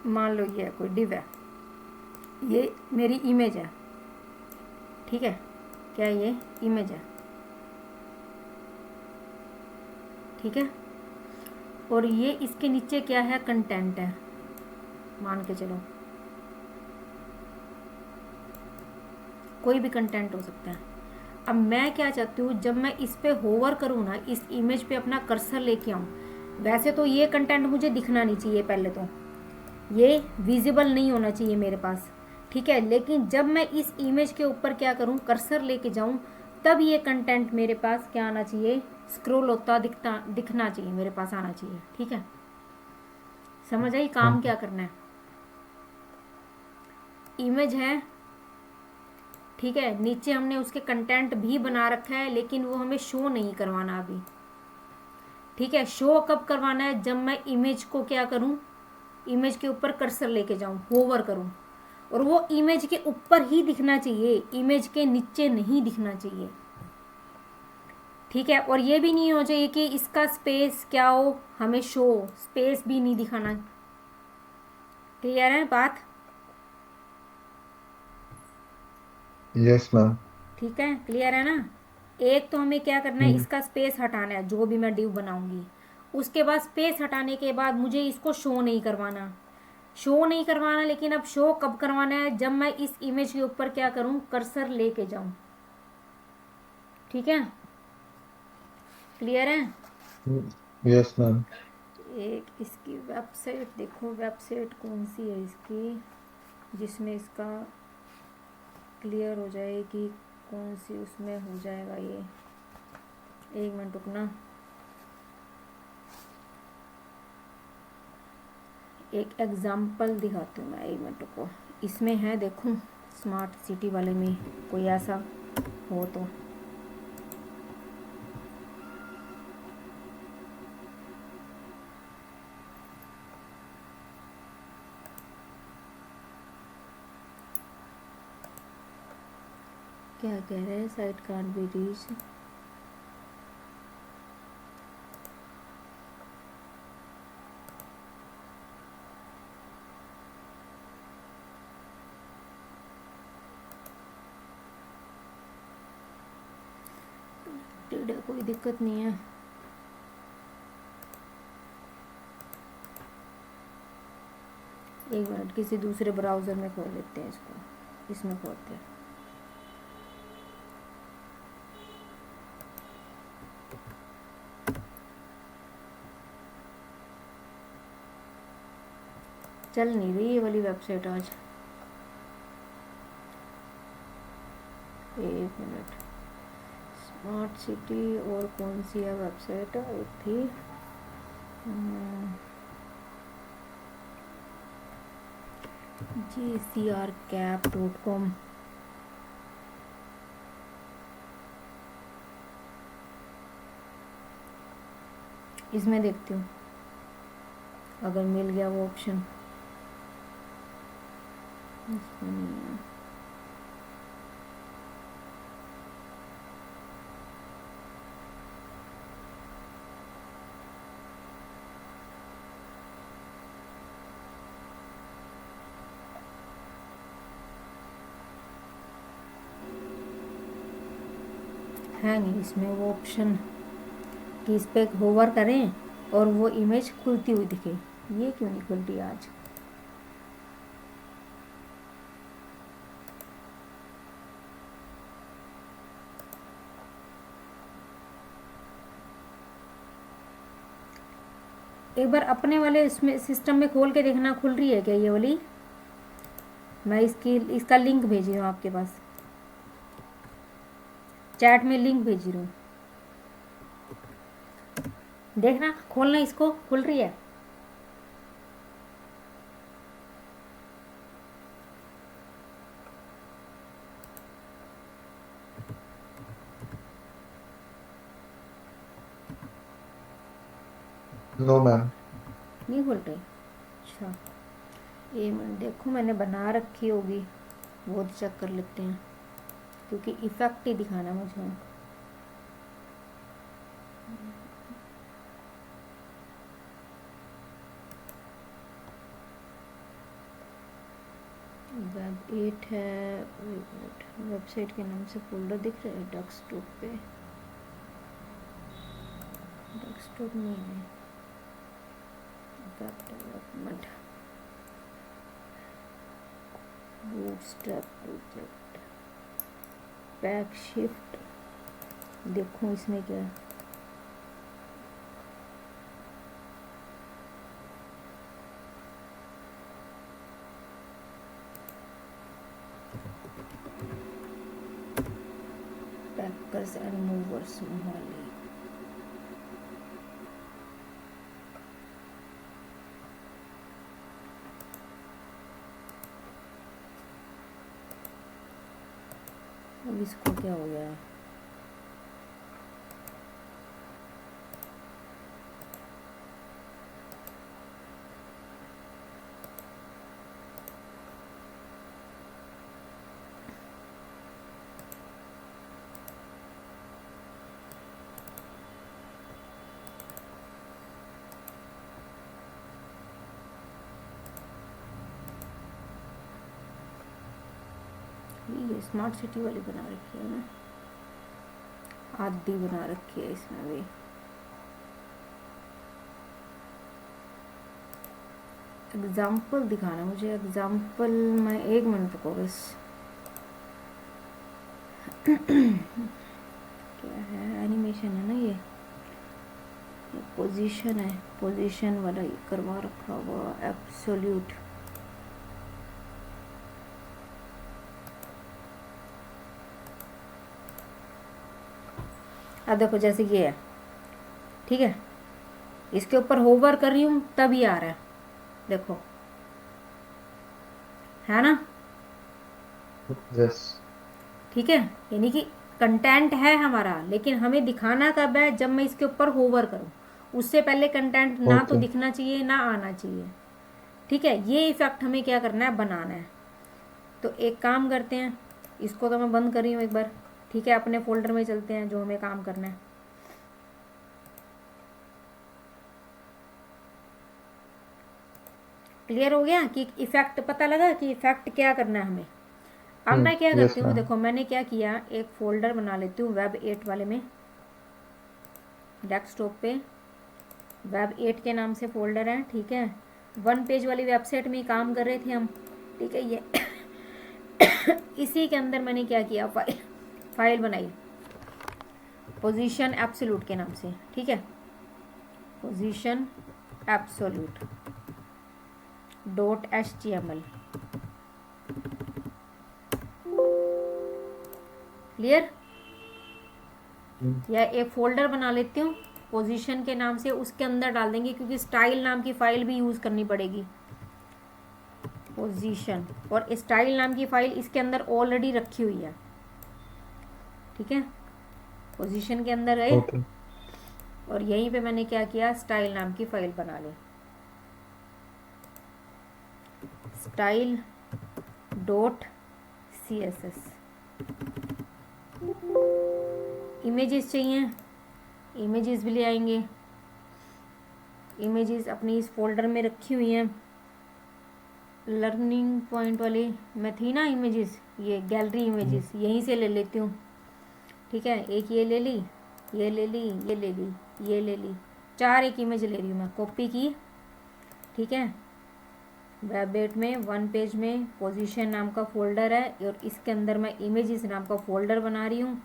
मान लो ये कोई डिव है, ये मेरी इमेज है, ठीक है, क्या ये इमेज है, ठीक है, और ये इसके नीचे क्या है, कंटेंट है, मान के चलो कोई भी कंटेंट हो सकता है। अब मैं क्या चाहती हूँ, जब मैं इस पे होवर करूँ ना, इस इमेज पे अपना कर्सर लेके आऊँ, वैसे तो ये कंटेंट मुझे दिखना नहीं चाहिए, पहले तो ये विजिबल नहीं होना चाहिए मेरे पास, ठीक है, लेकिन जब मैं इस इमेज के ऊपर क्या करूँ, कर्सर लेके जाऊँ, तब ये कंटेंट मेरे पास क्या आना चाहिए, स्क्रॉल होता दिखना चाहिए, मेरे पास आना चाहिए, ठीक है। समझ आई काम क्या करना है। इमेज है, ठीक है, नीचे हमने उसके कंटेंट भी बना रखा है, लेकिन वो हमें शो नहीं करवाना अभी, ठीक है। शो कब करवाना है, जब मैं इमेज को क्या करूं, इमेज के ऊपर कर्सर लेके जाऊं, होवर करूं, और वो इमेज के ऊपर ही दिखना चाहिए, इमेज के नीचे नहीं दिखना चाहिए, ठीक है। और ये भी नहीं हो चाहिए कि इसका स्पेस क्या हो, हमें शो स्पेस भी नहीं दिखाना। क्लियर है बात? Yes ma'am. ठीक है, क्लियर है ना। एक तो हमें क्या करना है, इसका स्पेस हटाना है, जो भी मैं डिव बनाऊंगी, उसके बाद स्पेस हटाने के बाद मुझे इसको शो नहीं करवाना, शो नहीं करवाना, लेकिन अब शो कब करवाना है, जब मैं इस इमेज के ऊपर क्या करूं, कर्सर लेके जाऊं, ठीक है, क्लियर है। Yes ma'am. एक इसकी वेबसाइट देखो, वेबसाइट कौन सी है इसकी, जिसमें इसका क्लियर हो जाए कि कौन सी उसमें हो जाएगा ये। एक मिनट रुकना, एक एग्जाम्पल दिखाती हूँ मैं, एक मिनट को। इसमें है देखो, स्मार्ट सिटी वाले में कोई ऐसा हो तो, क्या कह रहे हैं, साइट कांट बी रीच, कोई दिक्कत नहीं है। एक मिनट, किसी दूसरे ब्राउज़र में खोल लेते हैं इसको, इसमें खोलते हैं। चल नहीं रही ये वाली वेबसाइट आज, एक मिनट। स्मार्ट सिटी और कौन सी है वेबसाइट, एक थी JCRCap.com, इसमें देखती हूँ अगर मिल गया वो ऑप्शन, इसमें नहीं है। है नहीं इसमें वो ऑप्शन कि इस पर होवर करें और वो इमेज खुलती हुई दिखे, ये क्यों नहीं खुल रही आज। एक बार अपने वाले इसमें सिस्टम में खोल के देखना, खुल रही है क्या ये वाली। मैं इसका लिंक भेज रही हूँ आपके पास, चैट में लिंक भेज रही हूँ, देखना खोलना, इसको खुल रही है। No ma'am. नहीं खुल रही, अच्छा। ये मैं देखो, मैंने बना रखी होगी, वो तो चेक कर लेते हैं, क्योंकि इफेक्ट ही दिखाना मुझे। वेब 8 है, वेबसाइट के नाम से फोल्डर दिख रहा है डेस्कटॉप पे, डेस्कटॉप नहीं है, web development, bootstrap project, pack shift, देखो इसमें क्या है। पैकर्स एंड मूवर्स मोहाली, अब इसको क्या हो गया है? ये स्मार्ट सिटी वाली बना रखी है ना, आदि बना रखी है इसमें भी। एग्जाम्पल दिखाना मुझे, एग्जाम्पल मैं 1 मिनट रुको बस। क्या है, एनिमेशन है ना ये पोजीशन है, पोजीशन वाला ये करवा रखा हुआ एब्सोल्यूट। अब देखो जैसे ये है, ठीक है, इसके ऊपर होवर कर रही हूँ तब ये आ रहा है, देखो है ना, यस, ठीक है। यानी कि कंटेंट है हमारा, लेकिन हमें दिखाना कब है, जब मैं इसके ऊपर होवर करूँ, उससे पहले कंटेंट ना तो ओके, दिखना चाहिए ना आना चाहिए, ठीक है। ये इफेक्ट हमें क्या करना है, बनाना है। तो एक काम करते हैं, इसको तो मैं बंद कर रही हूँ एक बार, ठीक है, अपने फोल्डर में चलते हैं जो हमें काम करना है। क्लियर हो गया कि इफेक्ट पता लगा कि इफेक्ट क्या करना है हमें। अब मैं क्या यस करती हूँ, मैम, देखो मैंने क्या किया, एक फोल्डर बना लेती हूँ वेब 8 वाले में, डेस्कटॉप पे वेब 8 के नाम से फोल्डर है, ठीक है। 1 पेज वाली वेबसाइट में काम कर रहे थे हम, ठीक है। ये इसी के अंदर मैंने क्या किया, फाइल बनाई पोजीशन एब्सोल्यूट के नाम से, ठीक है, पोजीशन एब्सोल्यूट .html। क्लियर। या एक फोल्डर बना लेती हूँ पोजीशन के नाम से, उसके अंदर डाल देंगे, क्योंकि स्टाइल नाम की फाइल भी यूज करनी पड़ेगी, पोजीशन, और स्टाइल नाम की फाइल इसके अंदर ऑलरेडी रखी हुई है, ठीक है। पोजीशन के अंदर गए ओके, और यहीं पे मैंने क्या किया, स्टाइल नाम की फाइल बना ली, स्टाइल .css। इमेजेस चाहिए, इमेजेस भी ले आएंगे, इमेजेस अपनी इस फोल्डर में रखी हुई हैं, लर्निंग पॉइंट वाली में थी ना इमेजेस, ये गैलरी इमेजेस यहीं से ले लेती हूँ, ठीक है। एक ये ले ली, ये ले ली, ये ले ली, ये ले ली, 4 एक इमेज ले रही हूँ मैं, कॉपी की, ठीक है। वेब 8 में 1 पेज में पोजीशन नाम का फोल्डर है, और इसके अंदर मैं इमेजेस नाम का फोल्डर बना रही हूँ,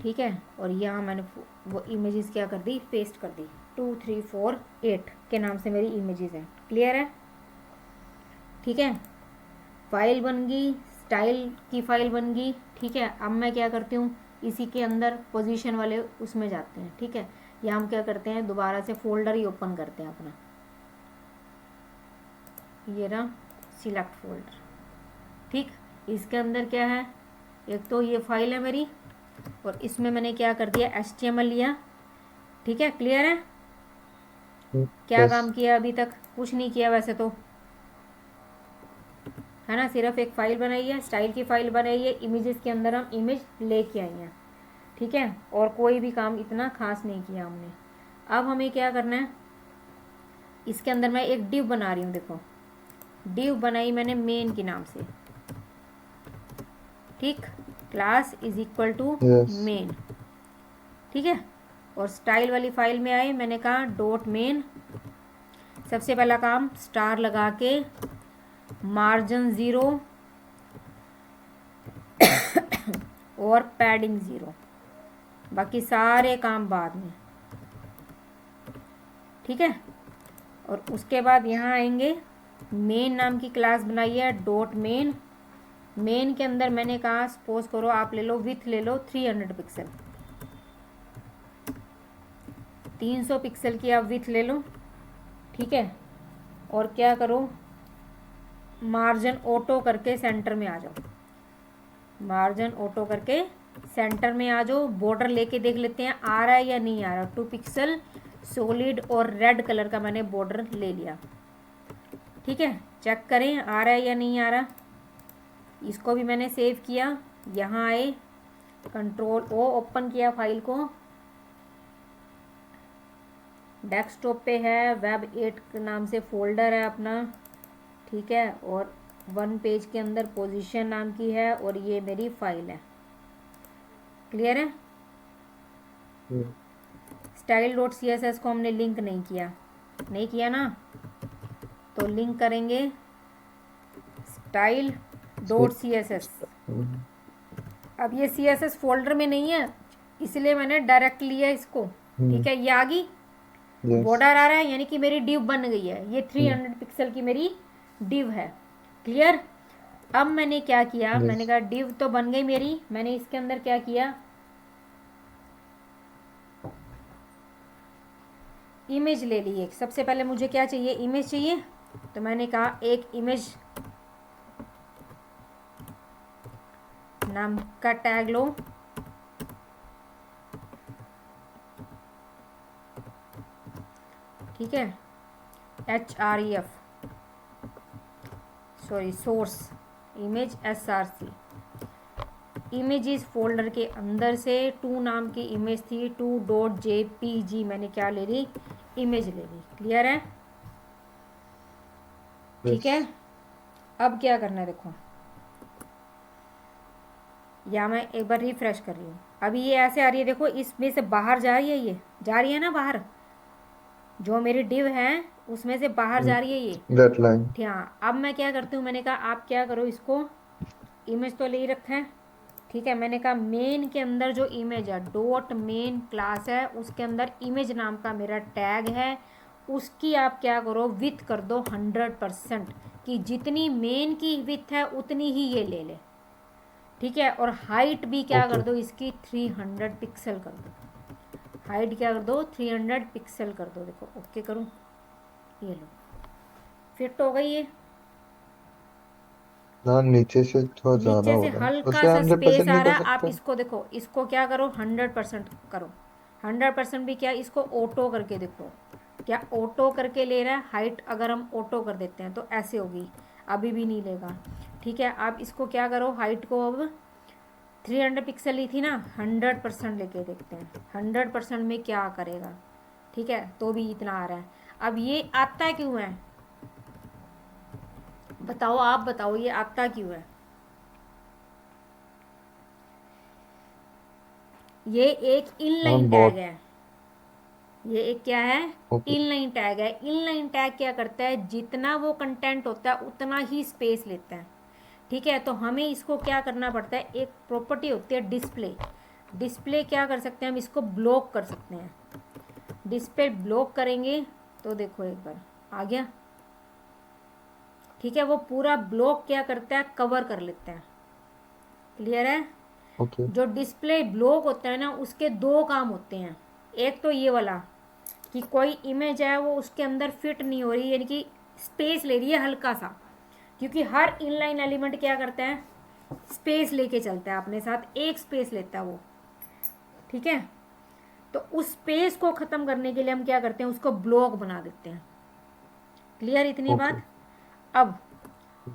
ठीक है। और यहाँ मैंने वो इमेजेस क्या कर दी, पेस्ट कर दी, 2 3 4 8 के नाम से मेरी इमेजेस हैं। क्लियर है, ठीक है। फाइल बन गई, स्टाइल की फाइल बन गई, ठीक है। अब मैं क्या करती हूँ, इसी के अंदर पोजीशन वाले उसमें जाते हैं, ठीक है। या हम क्या करते हैं, दोबारा से फोल्डर ही ओपन करते हैं अपना, ये रहा सिलेक्ट फोल्डर, ठीक। इसके अंदर क्या है, एक तो ये फाइल है मेरी, और इसमें मैंने क्या कर दिया, HTML लिया, ठीक है। क्लियर है, क्या यस, काम किया अभी तक, कुछ नहीं किया वैसे तो, है ना, सिर्फ एक फाइल बनाई है, स्टाइल की फाइल बनाई है, इमेजेस के अंदर हम इमेज लेके आई हैं, ठीक है। और कोई भी काम इतना खास नहीं किया हमने। अब हमें क्या करना है, इसके अंदर मैं एक डिव बना रही हूँ, देखो डिव बनाई मैंने मेन के नाम से, ठीक, class is equal to Yes. Main, ठीक है। और स्टाइल वाली फाइल में आए, मैंने कहा डॉट मेन, सबसे पहला काम स्टार लगा के मार्जिन 0 और पैडिंग 0, बाकी सारे काम बाद में, ठीक है। और उसके बाद यहाँ आएंगे, मेन नाम की क्लास बनाई है डॉट मेन, मेन के अंदर मैंने कहा सपोज करो आप ले लो विथ ले लो 300 पिक्सल, 300 पिक्सल की आप विथ ले लो, ठीक है। और क्या करो, मार्जिन ऑटो करके सेंटर में आ जाओ, मार्जिन ऑटो करके सेंटर में आ जाओ। बॉर्डर लेके देख लेते हैं आ रहा है या नहीं आ रहा। 2 पिक्सल सॉलिड और रेड कलर का मैंने बॉर्डर ले लिया, ठीक है। चेक करें आ रहा है या नहीं आ रहा। इसको भी मैंने सेव किया, यहाँ आए कंट्रोल ओ, ओपन किया फाइल को, डेस्कटॉप पे है, वेब 8 के नाम से फोल्डर है अपना, ठीक है। और 1 पेज के अंदर पोजीशन नाम की है, और ये मेरी फाइल है, क्लियर है। Style dot C S S को हमने लिंक नहीं किया ना, तो लिंक करेंगे style dot C S S. अब ये सी एस एस फोल्डर में नहीं है, इसलिए मैंने डायरेक्ट लिया इसको, ठीक है। ये आ गई, बॉर्डर आ रहा है, यानी कि मेरी डिव बन गई है। ये 300 पिक्सल की मेरी डिव है, क्लियर। अब मैंने क्या किया, मैंने कहा डिव तो बन गई मेरी, मैंने इसके अंदर क्या किया, इमेज ले ली एक। सबसे पहले मुझे क्या चाहिए, इमेज चाहिए, तो मैंने कहा एक इमेज नाम का टैग लो, ठीक है। HREF sorry source image SRC, images folder के अंदर से 2 नाम की इमेज थी, 2.jpg मैंने क्या ले ली, इमेज ले ली, क्लियर है, ठीक है। अब क्या करना है देखो, या मैं एक बार रिफ्रेश कर रही हूँ, अभी ये ऐसे आ रही है, देखो इसमें से बाहर जा रही है, ये जा रही है ना बाहर, जो मेरी डिव है उसमें से बाहर जा रही है ये That line. हाँ। अब मैं क्या करती हूँ, मैंने कहा आप क्या करो, इसको इमेज तो ले ही रखा है, ठीक है। मैंने कहा मेन के अंदर जो इमेज है, डॉट मेन क्लास है, उसके अंदर इमेज नाम का मेरा टैग है, उसकी आप क्या करो, विथ कर दो 100%, कि जितनी मेन की विथ है उतनी ही ये ले ले, ठीक है। और हाइट भी क्या कर दो, इसकी 300 पिक्सल कर दो, हाइट क्या कर दो, 300 पिक्सल कर दो। देखो ओके करूँ, ये लो फिट हो गई ये, ना नीचे से थोड़ा ज्यादा नीचे हो से रहा है, हल्का उसे सा 100% स्पेस आ नहीं रहा कर है। आप सकते? इसको देखो, इसको क्या करो 100% करो, 100% भी क्या, इसको ऑटो करके देखो, क्या ऑटो करके ले रहा है। हाइट अगर हम ऑटो कर देते हैं तो ऐसे होगी, अभी भी नहीं लेगा, ठीक है। आप इसको क्या करो, हाइट को अब 300 पिक्सल ली थी ना, 100% लेके देखते हैं 100% में क्या करेगा, ठीक है। तो भी इतना आ रहा है। अब ये आता क्यों है, बताओ, आप बताओ ये आता क्यों है। ये एक इनलाइन टैग बहुत है, ये एक क्या है, ओके। इनलाइन टैग है। इनलाइन टैग क्या करता है, जितना वो कंटेंट होता है उतना ही स्पेस लेता है, ठीक है। तो हमें इसको क्या करना पड़ता है, एक प्रॉपर्टी होती है डिस्प्ले, डिस्प्ले क्या कर सकते हैं हम, इसको ब्लॉक कर सकते हैं। डिस्प्ले ब्लॉक करेंगे तो देखो एक बार आ गया, ठीक है। वो पूरा ब्लॉक क्या करता है, कवर कर लेता है, क्लियर है। ओके। जो डिस्प्ले ब्लॉक होता है ना, उसके 2 काम होते हैं। एक तो ये वाला कि कोई इमेज है वो उसके अंदर फिट नहीं हो रही, यानी कि स्पेस ले रही है हल्का सा, क्योंकि हर इनलाइन एलिमेंट क्या करता है, स्पेस लेके चलता है अपने साथ, एक स्पेस लेता है वो, ठीक है। तो उस स्पेस को ख़त्म करने के लिए हम क्या करते हैं, उसको ब्लॉक बना देते हैं, क्लियर इतनी ओके। बात। अब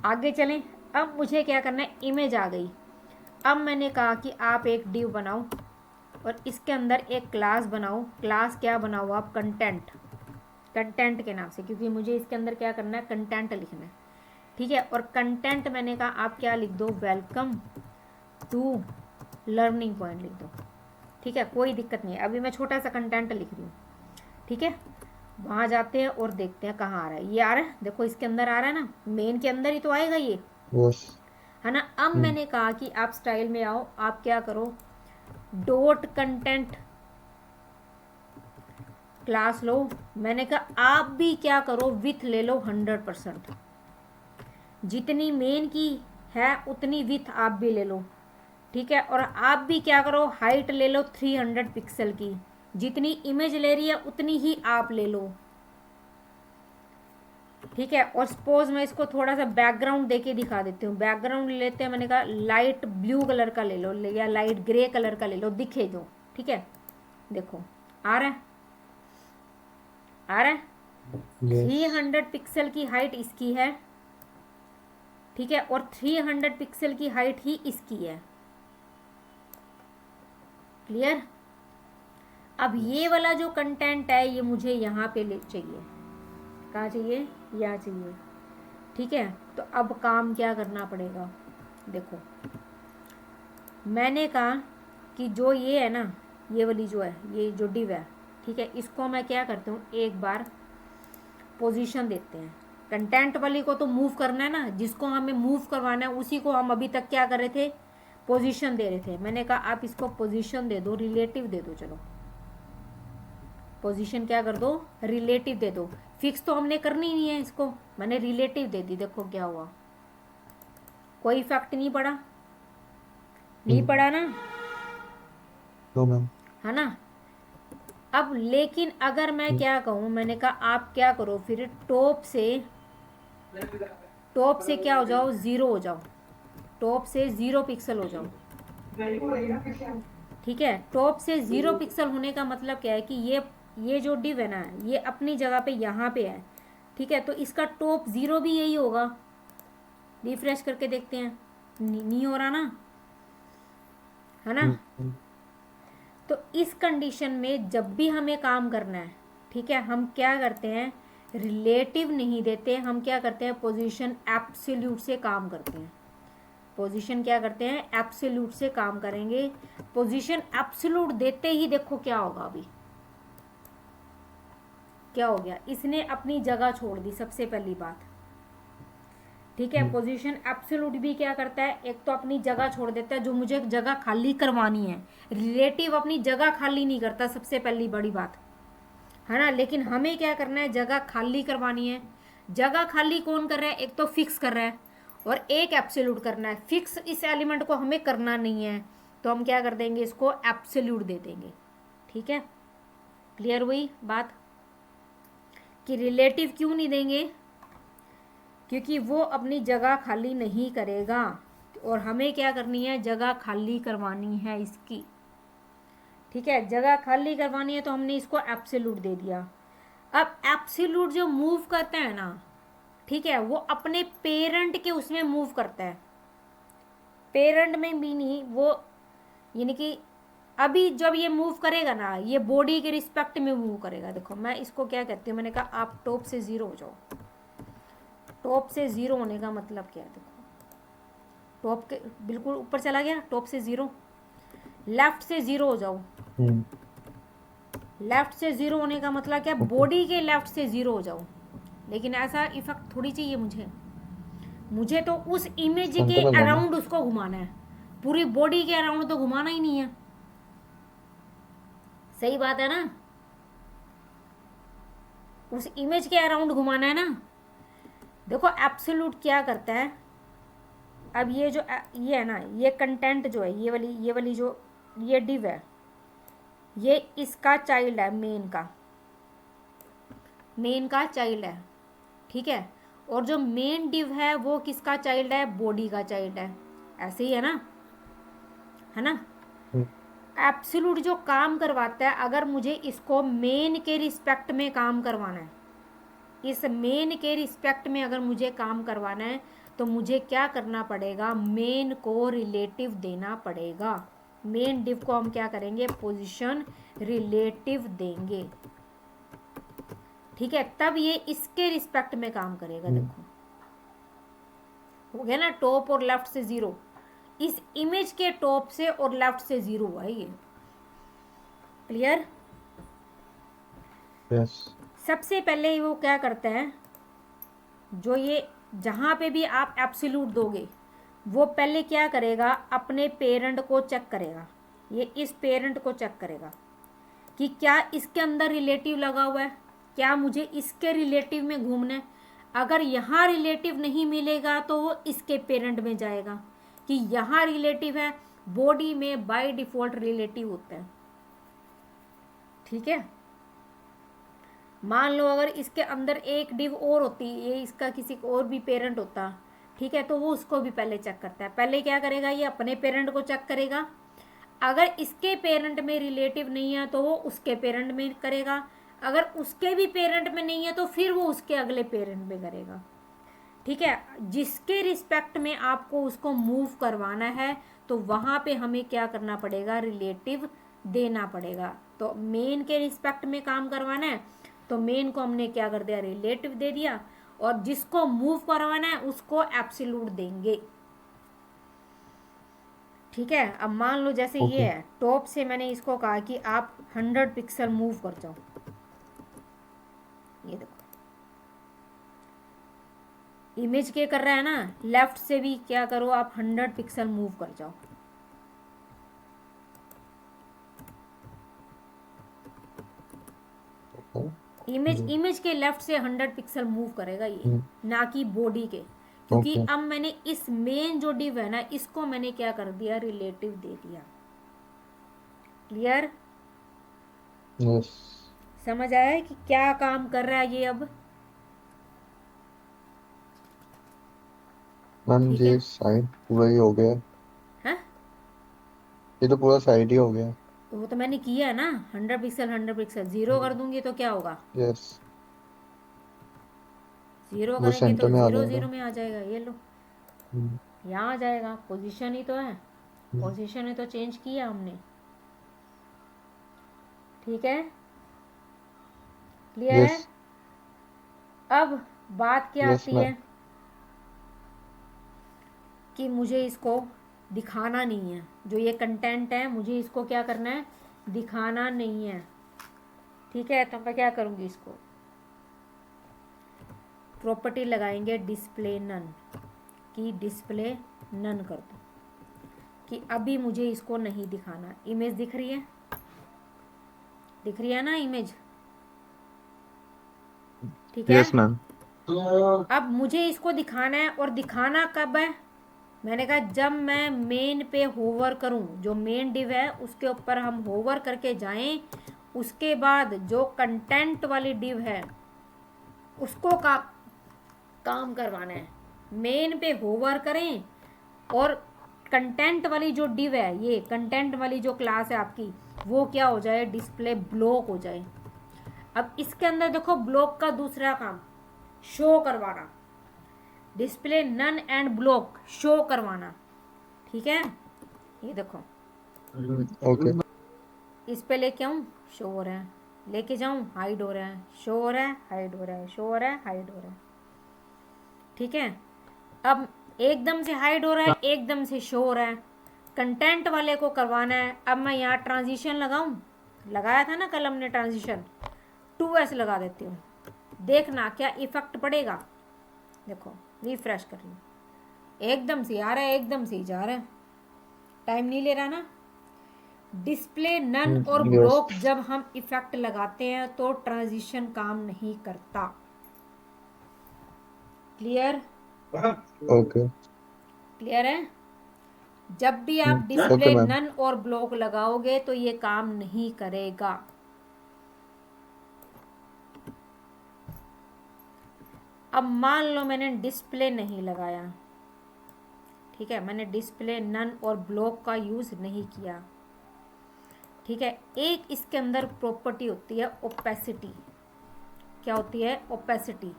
आगे चलें, अब मुझे क्या करना है, इमेज आ गई। अब मैंने कहा कि आप एक डिव बनाओ और इसके अंदर एक क्लास बनाओ। क्लास क्या बनाओ आप, कंटेंट, कंटेंट के नाम से, क्योंकि मुझे इसके अंदर क्या करना है, कंटेंट लिखना है। ठीक है। और कंटेंट मैंने कहा आप क्या लिख दो, वेलकम टू लर्निंग पॉइंट लिख दो। ठीक है, कोई दिक्कत नहीं है। अभी मैं छोटा सा कंटेंट लिख रही हूँ। ठीक है, वहाँ जाते हैं और देखते हैं कहाँ आ रहा है। ये आ रहा है, देखो इसके अंदर आ रहा है ना, मेन के अंदर ही तो आएगा ये, यस। है ना। अब मैंने कहा कि आप स्टाइल में आओ, आप क्या करो, डॉट कंटेंट क्लास लो। मैंने कहा आप भी क्या करो, विथ ले लो 100%, जितनी मेन की है उतनी विथ आप भी ले लो। ठीक है, और आप भी क्या करो, हाइट ले लो 300 पिक्सल की, जितनी इमेज ले रही है उतनी ही आप ले लो। ठीक है, और सपोज मैं इसको थोड़ा सा बैकग्राउंड देके दिखा देती हूँ। बैकग्राउंड लेते हैं, मैंने कहा लाइट ब्लू कलर का ले लो या लाइट ग्रे कलर का ले लो, दिखे जो। ठीक है, देखो आ रहा है, आ रहा है। यस। 300 पिक्सल की हाइट इसकी है। ठीक है, और 300 पिक्सल की हाइट ही इसकी है। क्लियर। अब ये वाला जो कंटेंट है ये मुझे यहाँ पे ले चाहिए, कहाँ चाहिए, यहाँ चाहिए। ठीक है, तो अब काम क्या करना पड़ेगा, देखो मैंने कहा कि जो ये है ना, ये वाली जो है, ये जो डिव है, ठीक है, इसको मैं क्या करती हूँ, एक बार पोजीशन देते हैं। कंटेंट वाली को तो मूव करना है ना, जिसको हमें मूव करवाना है उसी को हम अभी तक क्या कर रहे थे, पोजीशन दे रहे थे। मैंने कहा आप इसको पोजीशन दे दो, रिलेटिव दे दो। चलो पोजीशन क्या कर दो, रिलेटिव दे दो। फिक्स तो हमने करनी नहीं है इसको, मैंने रिलेटिव दे दी। देखो क्या हुआ, कोई इफेक्ट नहीं पड़ा, नहीं पड़ा ना, तो मैम है ना। अब लेकिन अगर मैं क्या कहूँ, मैंने कहा आप क्या करो फिर, टॉप से क्या हो जाओ, 0 हो जाओ, टॉप से 0 पिक्सल हो जाओ। ठीक है, टॉप से 0 पिक्सल होने का मतलब क्या है कि ये जो डिव है ना, ये अपनी जगह पे यहाँ पे है। ठीक है, तो इसका टॉप 0 भी यही होगा। रिफ्रेश करके देखते हैं, नहीं हो रहा ना, है ना। तो इस कंडीशन में जब भी हमें काम करना है, ठीक है, हम क्या करते हैं, रिलेटिव नहीं देते, हम क्या करते हैं, पोजीशन एब्सोल्यूट से काम करते हैं। पोजीशन क्या करते हैं, एब्सोल्यूट से काम करेंगे। पोजीशन एब्सोल्यूट देते ही देखो क्या होगा, अभी क्या हो गया, इसने अपनी जगह छोड़ दी, सबसे पहली बात। ठीक है, पोजीशन एब्सोल्यूट भी क्या करता है, एक तो अपनी जगह छोड़ देता है, जो मुझे जगह खाली करवानी है। रिलेटिव अपनी जगह खाली नहीं करता, सबसे पहली बड़ी बात, है ना। लेकिन हमें क्या करना है, जगह खाली करवानी है। जगह खाली कौन कर रहा है, एक तो फिक्स कर रहा है और एक एब्सोल्यूट करना है। फिक्स इस एलिमेंट को हमें करना नहीं है, तो हम क्या कर देंगे, इसको एब्सोल्यूट दे देंगे। ठीक है, क्लियर हुई बात कि रिलेटिव क्यों नहीं देंगे, क्योंकि वो अपनी जगह खाली नहीं करेगा और हमें क्या करनी है, जगह खाली करवानी है इसकी। ठीक है, जगह खाली करवानी है तो हमने इसको एब्सोल्यूट दे दिया। अब एब्सोल्यूट जो मूव करता है ना, ठीक है, वो अपने पेरेंट के उसमें मूव करता है। पेरेंट में भी नहीं, वो यानी कि अभी जब ये मूव करेगा ना, ये बॉडी के रिस्पेक्ट में मूव करेगा। देखो मैं इसको क्या कहती हूँ, मैंने कहा आप टॉप से 0 हो जाओ। टॉप से 0 होने का मतलब क्या है, देखो टॉप के बिल्कुल ऊपर चला गया, टॉप से 0। लेफ्ट से 0 हो जाओ। लेफ्ट से 0 होने का मतलब क्या, बॉडी के लेफ्ट से 0 हो जाओ। लेकिन ऐसा इफेक्ट थोड़ी चाहिए मुझे तो उस इमेज के सेंटर में जाना। अराउंड उसको घुमाना है, पूरी बॉडी के अराउंड तो घुमाना ही नहीं है। सही बात है ना, उस इमेज के अराउंड घुमाना है ना। देखो एब्सोल्यूट क्या करता है, अब ये जो ये है ना, ये कंटेंट जो है, ये वाली जो ये डिव है, ये इसका चाइल्ड है, मेन का चाइल्ड है। ठीक है, और जो मेन डिव है वो किसका चाइल्ड है, बॉडी का चाइल्ड है। ऐसे ही है ना, है ना। एब्सोल्यूट जो काम करवाता है, अगर मुझे इसको मेन के रिस्पेक्ट में काम करवाना है, इस मेन के रिस्पेक्ट में अगर मुझे काम करवाना है, तो मुझे क्या करना पड़ेगा, मेन को रिलेटिव देना पड़ेगा। मेन डिव को हम क्या करेंगे, पोजीशन रिलेटिव देंगे। ठीक है, तब ये इसके रिस्पेक्ट में काम करेगा। देखो हो गया ना, टॉप और लेफ्ट से 0, इस इमेज के टॉप से और लेफ्ट से 0 हुआ ये। क्लियर? यस। सबसे पहले वो क्या करता है, जो ये जहां पे भी आप एब्सोल्यूट दोगे वो पहले क्या करेगा, अपने पेरेंट को चेक करेगा, ये इस पेरेंट को चेक करेगा कि क्या इसके अंदर रिलेटिव लगा हुआ है, क्या मुझे इसके रिलेटिव में घूमना है। अगर यहाँ रिलेटिव नहीं मिलेगा तो वो इसके पेरेंट में जाएगा कि यहाँ रिलेटिव है, बॉडी में बाय डिफॉल्ट रिलेटिव होता है। ठीक है, मान लो अगर इसके अंदर एक डिव और होती, ये इसका किसी और भी पेरेंट होता, ठीक है, तो वो उसको भी पहले चेक करता है। पहले क्या करेगा, ये अपने पेरेंट को चेक करेगा, अगर इसके पेरेंट में रिलेटिव नहीं है तो वो उसके पेरेंट में करेगा, अगर उसके भी पेरेंट में नहीं है तो फिर वो उसके अगले पेरेंट में करेगा। ठीक है, जिसके रिस्पेक्ट में आपको उसको मूव करवाना है तो वहां पे हमें क्या करना पड़ेगा, रिलेटिव देना पड़ेगा। तो मेन के रिस्पेक्ट में काम करवाना है तो मेन को हमने क्या कर दिया, रिलेटिव दे दिया, और जिसको मूव करवाना है उसको एब्सोल्यूट देंगे। ठीक है, अब मान लो जैसे ये है, टॉप से मैंने इसको कहा कि आप 100 पिक्सल मूव कर जाओ, ये देखो इमेज के कर रहा है ना, लेफ्ट से भी क्या करो आप 100 पिक्सल मूव कर जाओ। इमेज के लेफ्ट से 100 पिक्सल मूव करेगा ये, ना कि बॉडी के, क्योंकि अब मैंने इस मेन जो डिव है ना, इसको मैंने क्या कर दिया, रिलेटिव दे दिया। क्लियर? यस। समझ आया है कि क्या काम कर रहा है ये अब? मैम ठीक ये है, साइड पूरा ही हो गया, हाँ ये तो पूरा साइड ही हो गया। तो वो तो मैंने किया है ना, 100 पिक्सल 100 पिक्सल, 0 कर दूंगी तो क्या होगा, यस, 0 वो करेंगे तो सेंटर में आ 0 जाएगा। 0 में आ जाएगा। ये लो हम्म, यहाँ आ जाएगा, पोजीशन ही तो है, पोजीशन ही तो चेंज किया हमने। ठीक है, क्लियर है? यस। अब बात क्या यस आती मैम। है कि मुझे इसको दिखाना नहीं है, जो ये कंटेंट है मुझे इसको क्या करना है, दिखाना नहीं है। ठीक है, तो मैं क्या करूँगी, इसको प्रॉपर्टी लगाएंगे डिस्प्ले नन, कि डिस्प्ले नन कर दो, कि अभी मुझे इसको नहीं दिखाना। इमेज दिख रही है, दिख रही है ना इमेज? ठीक है, यस मैम। अब मुझे इसको दिखाना है, और दिखाना कब है, मैंने कहा जब मैं मेन पे होवर करूं, जो मेन डिव है उसके ऊपर हम होवर करके जाएं, उसके बाद जो कंटेंट वाली डिव है उसको काम करवाना है। मेन पे होवर करें और कंटेंट वाली जो डिव है, ये कंटेंट वाली जो क्लास है आपकी, वो क्या हो जाए, डिस्प्ले ब्लॉक हो जाए। अब इसके अंदर देखो ब्लॉक का दूसरा काम, शो करवाना, display none and block show करवाना। ठीक है, ये देखो ओके। इस पे लेके आऊं, शो हो रहा है, लेके जाऊं हाइड हो रहा है, शो हो रहा है, हाइड हो रहा है, शो हो रहा है, हाइड हो रहा है। ठीक है, अब एकदम से हाइड हो रहा है, एकदम से शो हो रहा है, कंटेंट वाले को करवाना है। अब मैं यहाँ ट्रांजिशन लगाऊं, लगाया था ना कल हमने ट्रांजिशन, 2S लगा देती हूँ, देखना क्या इफेक्ट पड़ेगा। देखो रिफ्रेश कर लो, एकदम से आ रहा है, एकदम से जा रहा है, टाइम नहीं ले रहा ना। डिस्प्ले नन और यस। ब्लॉक जब हम इफेक्ट लगाते हैं तो ट्रांजिशन काम नहीं करता। क्लियर? ओके। क्लियर है? जब भी आप ओके डिस्प्ले मैम। नन और ब्लॉक लगाओगे तो ये काम नहीं करेगा। अब मान लो मैंने डिस्प्ले नहीं लगाया, ठीक है, मैंने डिस्प्ले नन और ब्लॉक का यूज नहीं किया। ठीक है, एक इसके अंदर प्रॉपर्टी होती है ओपेसिटी। क्या होती है? ओपेसिटी।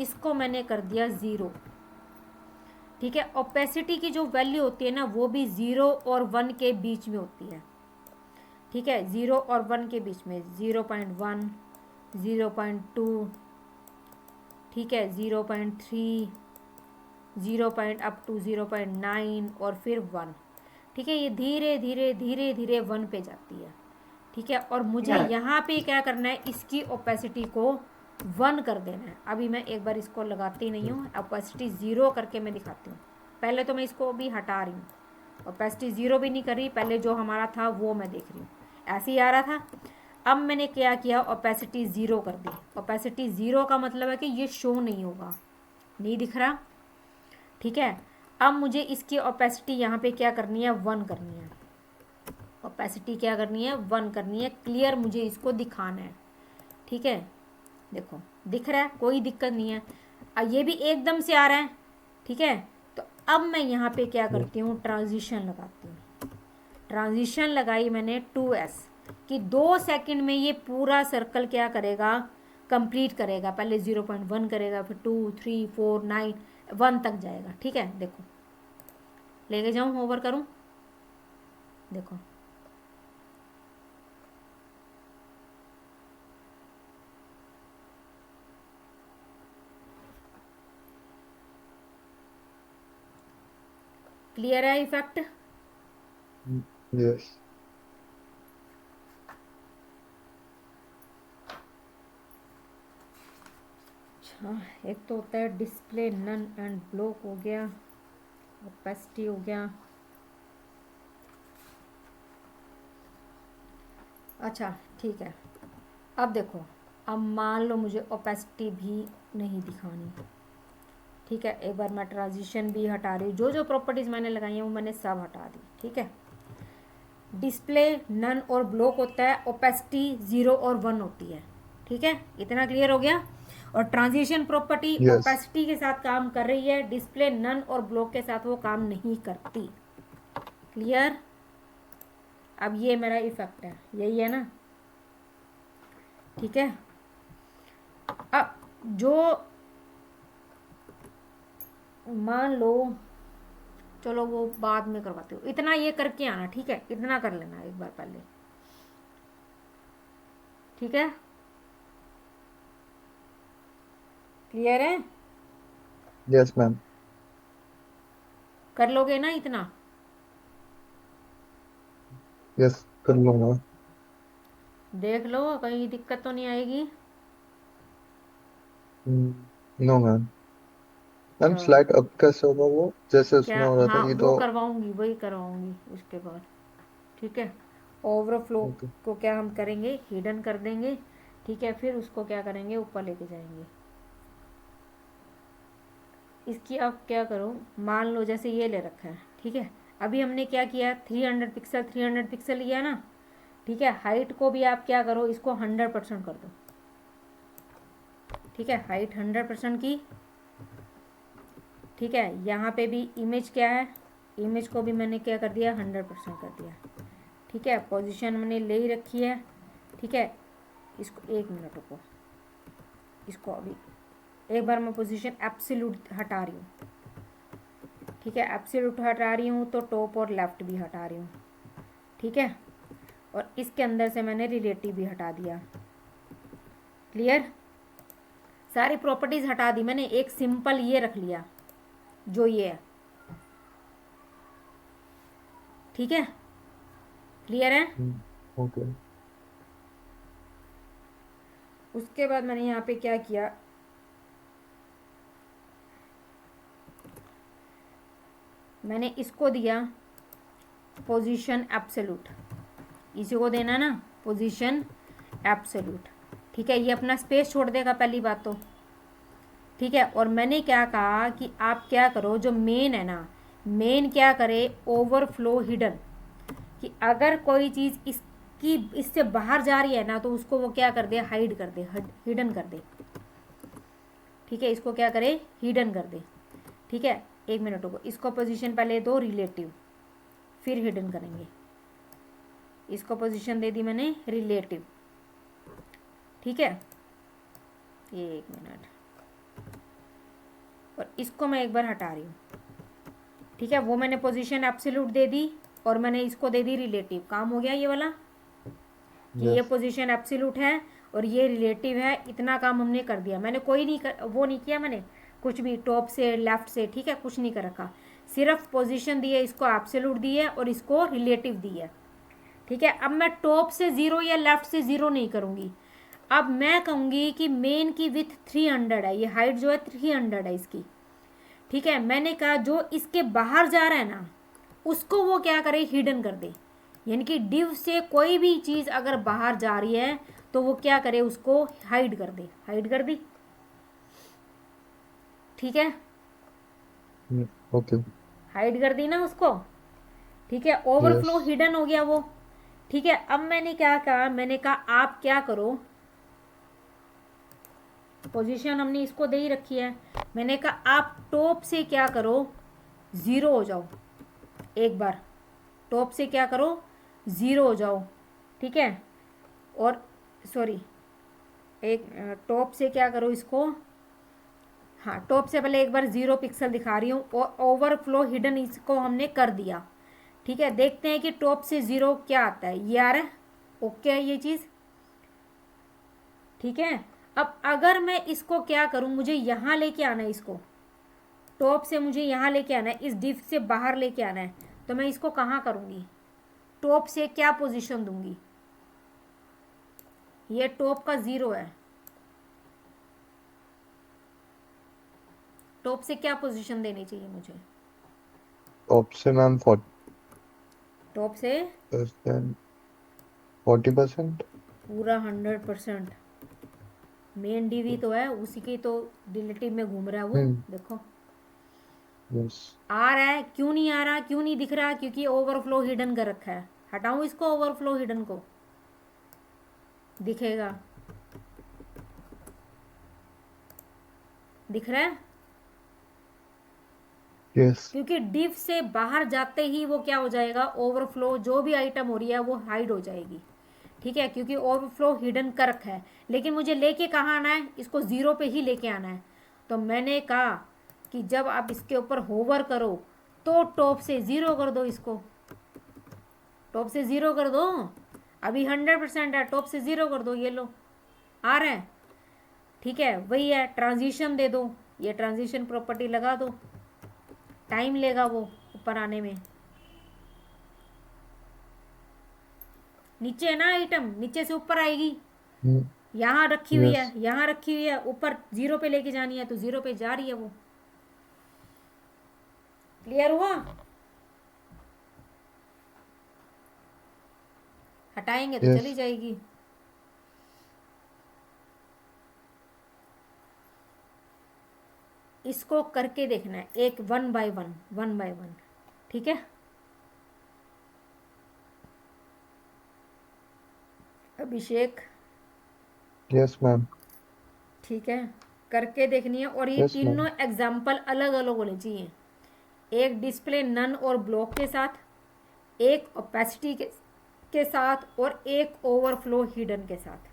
इसको मैंने कर दिया 0। ठीक है, ओपेसिटी की जो वैल्यू होती है ना, वो भी 0 और 1 के बीच में होती है। ठीक है, 0 और 1 के बीच में, 0.1, 0.2, ठीक है, 0.3, 0 अप टू 0.9 और फिर 1। ठीक है, ये धीरे धीरे धीरे धीरे 1 पे जाती है। ठीक है, और मुझे यहाँ पे क्या करना है, इसकी ओपेसिटी को 1 कर देना है। अभी मैं एक बार इसको लगाती नहीं हूँ, ओपेसिटी 0 करके मैं दिखाती हूँ। पहले तो मैं इसको भी हटा रही हूँ, ओपेसिटी 0 भी नहीं कर रही, पहले जो हमारा था वो मैं देख रही हूँ, ऐसे ही आ रहा था। अब मैंने क्या किया, ओपेसिटी 0 कर दी। ओपेसिटी 0 का मतलब है कि ये शो नहीं होगा, नहीं दिख रहा। ठीक है, अब मुझे इसकी ओपेसिटी यहाँ पे क्या करनी है, 1 करनी है। ओपेसिटी क्या करनी है, 1 करनी है। क्लियर मुझे इसको दिखाना है। ठीक है, देखो दिख रहा है, कोई दिक्कत नहीं है। ये भी एकदम से आ रहा है। ठीक है, तो अब मैं यहाँ पे क्या करती हूँ, ट्रांजिशन लगाती हूँ। ट्रांजिशन लगाई मैंने 2s कि 2 सेकंड में ये पूरा सर्कल क्या करेगा, कंप्लीट करेगा। पहले 0.1 करेगा, फिर 2, 3, 4, 9, 1 तक जाएगा। ठीक है, देखो लेके जाऊँ, ओवर करूँ, देखो क्लियर है इफेक्ट। यस। अच्छा, एक तो होता है डिस्प्ले नन एंड ब्लॉक हो गया, ओपेसिटी हो गया। अच्छा ठीक है, अब देखो, अब मान लो मुझे ओपेसिटी भी नहीं दिखानी। ठीक है, एक बार मैं ट्रांजिशन भी हटा रही हूँ, जो जो प्रॉपर्टीज़ मैंने लगाई हैं वो मैंने सब हटा दी। ठीक है, डिस्प्ले नन और ब्लॉक होता है, ओपेसिटी 0 और 1 होती है। ठीक है, इतना क्लियर हो गया। और ट्रांजिशन प्रॉपर्टी यस। ओपेसिटी के साथ काम कर रही है, डिस्प्ले नन और ब्लॉक के साथ वो काम नहीं करती। क्लियर। अब ये मेरा इफेक्ट है, यही है ना। ठीक है, अब जो मान लो, चलो वो बाद में करवाते हो, इतना ये करके आना। ठीक है, इतना कर लेना एक बार पहले। ठीक है, क्लियर है, यस मैम। कर लोगे ना इतना। यस, कर लूंगा। देख लो कहीं दिक्कत तो नहीं आएगी। No ma'am. मैम चलो, स्लाइड अप कैसे होगा वो, जैसे क्या, उसमें हो रहा हाँ था ये वो तो। करवाऊंगी, वही करवाऊंगी उसके बाद। ठीक है, ओवरफ्लो ओके। को क्या हम करेंगे, हिडन कर देंगे। ठीक है, फिर उसको क्या करेंगे, ऊपर लेके जाएंगे। इसकी अब क्या करो, मान लो जैसे ये ले रखा है। ठीक है, अभी हमने क्या किया, 300 पिक्सल 300 पिक्सल लिया ना। ठीक है, हाइट को भी आप क्या करो, इसको 100% कर दो। ठीक है, हाइट 100% की। ठीक है, यहाँ पे भी इमेज क्या है, इमेज को भी मैंने क्या कर दिया, 100% कर दिया। ठीक है, पोजीशन मैंने ले ही रखी है। ठीक है, इसको 1 मिनट रुको, इसको अभी एक बार मैं पोजीशन एब्सोल्यूट हटा रही हूँ। ठीक है, एब्सोल्यूट हटा रही हूँ तो टॉप और लेफ्ट भी हटा रही हूँ। ठीक है, और इसके अंदर से मैंने रिलेटिव भी हटा दिया। क्लियर, सारी प्रॉपर्टीज हटा दी मैंने, एक सिंपल ये रख लिया जो ये है। ठीक है, क्लियर है। ओके। उसके बाद मैंने यहाँ पे क्या किया, मैंने इसको दिया पोजीशन एब्सोल्यूट, इसी को देना ना पोजीशन एब्सोल्यूट। ठीक है, ये अपना स्पेस छोड़ देगा पहली बात तो। ठीक है, और मैंने क्या कहा कि आप क्या करो, जो मेन है ना, मेन क्या करे, ओवरफ्लो हिडन, कि अगर कोई चीज़ इसकी इससे बाहर जा रही है ना तो उसको वो क्या कर दे, हाइड कर दे, हिडन कर दे। ठीक है, इसको क्या करे, हिडन कर दे। ठीक है, 1 मिनट रुको, इसको पोजीशन पहले दो रिलेटिव, फिर हिडन करेंगे। इसको पोजीशन दे दी मैंने रिलेटिव। ठीक है, 1 मिनट, और इसको मैं एक बार हटा रही हूँ। ठीक है, वो मैंने पोजीशन एब्सोल्यूट दे दी और मैंने इसको दे दी रिलेटिव। काम हो गया ये वाला, कि ये यस। पोजीशन एब्सोल्यूट है और ये रिलेटिव है। इतना काम हमने कर दिया, मैंने कोई नहीं वो नहीं किया, मैंने कुछ भी टॉप से लेफ्ट से, ठीक है, कुछ नहीं कर रखा, सिर्फ पोजीशन दी है, इसको एब्सोल्यूट दी है और इसको रिलेटिव दी है, ठीक है। अब मैं टॉप से 0 या लेफ्ट से 0 नहीं करूँगी। अब मैं कहूँगी कि मेन की विथ 300 है, ये हाइट जो है 300 है इसकी, ठीक है। मैंने कहा जो इसके बाहर जा रहा है ना, उसको वो क्या करे, हिडन कर दे, यानी कि डिव से कोई भी चीज़ अगर बाहर जा रही है तो वो क्या करे, उसको हाइड कर दे, हाइड कर दी, ठीक है, ओके। हाइड कर दी ना उसको, ठीक है, यस। ओवरफ्लो हिडन हो गया वो, ठीक है। अब मैंने क्या कहा, मैंने कहा आप क्या करो, पोजीशन हमने इसको दे ही रखी है, मैंने कहा आप टॉप से क्या करो, 0 हो जाओ, एक बार टॉप से क्या करो, 0 हो जाओ, ठीक है। और सॉरी, एक टॉप से क्या करो इसको, हाँ टॉप से पहले एक बार 0 पिक्सल दिखा रही हूँ, और ओवरफ्लो हिडन इसको हमने कर दिया, ठीक है। देखते हैं कि टॉप से 0 क्या आता है, ये आ रहा है, ओके है ये चीज़, ठीक है। अब अगर मैं इसको क्या करूँ, मुझे यहाँ लेके आना है इसको, टॉप से मुझे यहाँ लेके आना है, इस डिव से बाहर लेके आना है, तो मैं इसको कहाँ करूँगी, टॉप से क्या पोजीशन दूंगी, ये टॉप का 0 है, टॉप से क्या पोजीशन देनी चाहिए मुझे, टॉप से मैम टॉप से 40%। पूरा 100%, मेन डीवी तो है, उसी की तो रिलेटिव में घूम रहा है वो, हम्म। देखो यस। आ रहा है, क्यों नहीं आ रहा, क्यों नहीं दिख रहा, क्योंकि ओवरफ्लो हिडन कर रखा है, हटाऊं इसको ओवरफ्लो हिडन को, दिखेगा, दिख रहा है, यस। क्योंकि डिव से बाहर जाते ही वो क्या हो जाएगा, ओवरफ्लो जो भी आइटम हो रही है वो हाइड हो जाएगी, ठीक है, क्योंकि ओवरफ्लो हिडन कर रखा है। लेकिन मुझे लेके कहाँ आना है, इसको 0 पे ही लेके आना है, तो मैंने कहा कि जब आप इसके ऊपर होवर करो तो टॉप से 0 कर दो, इसको टॉप से 0 कर दो, अभी 100% है, टॉप से 0 कर दो, ये लो आ रहा है, ठीक है। वही है, ट्रांजिशन दे दो, ये ट्रांजिशन प्रॉपर्टी लगा दो, टाइम लेगा वो ऊपर आने में, नीचे है ना आइटम, नीचे से ऊपर आएगी, यहाँ रखी हुई यस। है, यहाँ रखी हुई है, ऊपर 0 पे लेके जानी है, तो 0 पे जा रही है वो, क्लियर हुआ, हटाएंगे तो यस। चली जाएगी, इसको करके देखना है, एक 1 बाय 1, 1 बाय 1, ठीक है। अभिषेक, यस मैम। ठीक है, करके देखनी है, और ये यस तीनों मैम। एग्जाम्पल अलग अलग होने चाहिए, एक डिस्प्ले नन और ब्लॉक के साथ, एक ओपेसिटी के साथ, और एक ओवरफ्लो हिडन के साथ,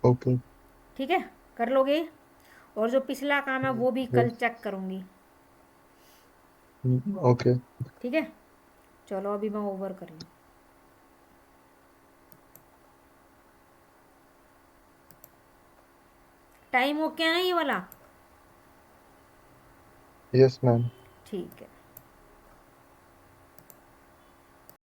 ओके। ठीक है, कर लोगे। और जो पिछला काम है वो भी कल यस। चेक करूंगी, ओके। ठीक है। चलो अभी मैं ओवर कर लूँ, टाइम ओके है ना ये वाला, यस मैम। ठीक है।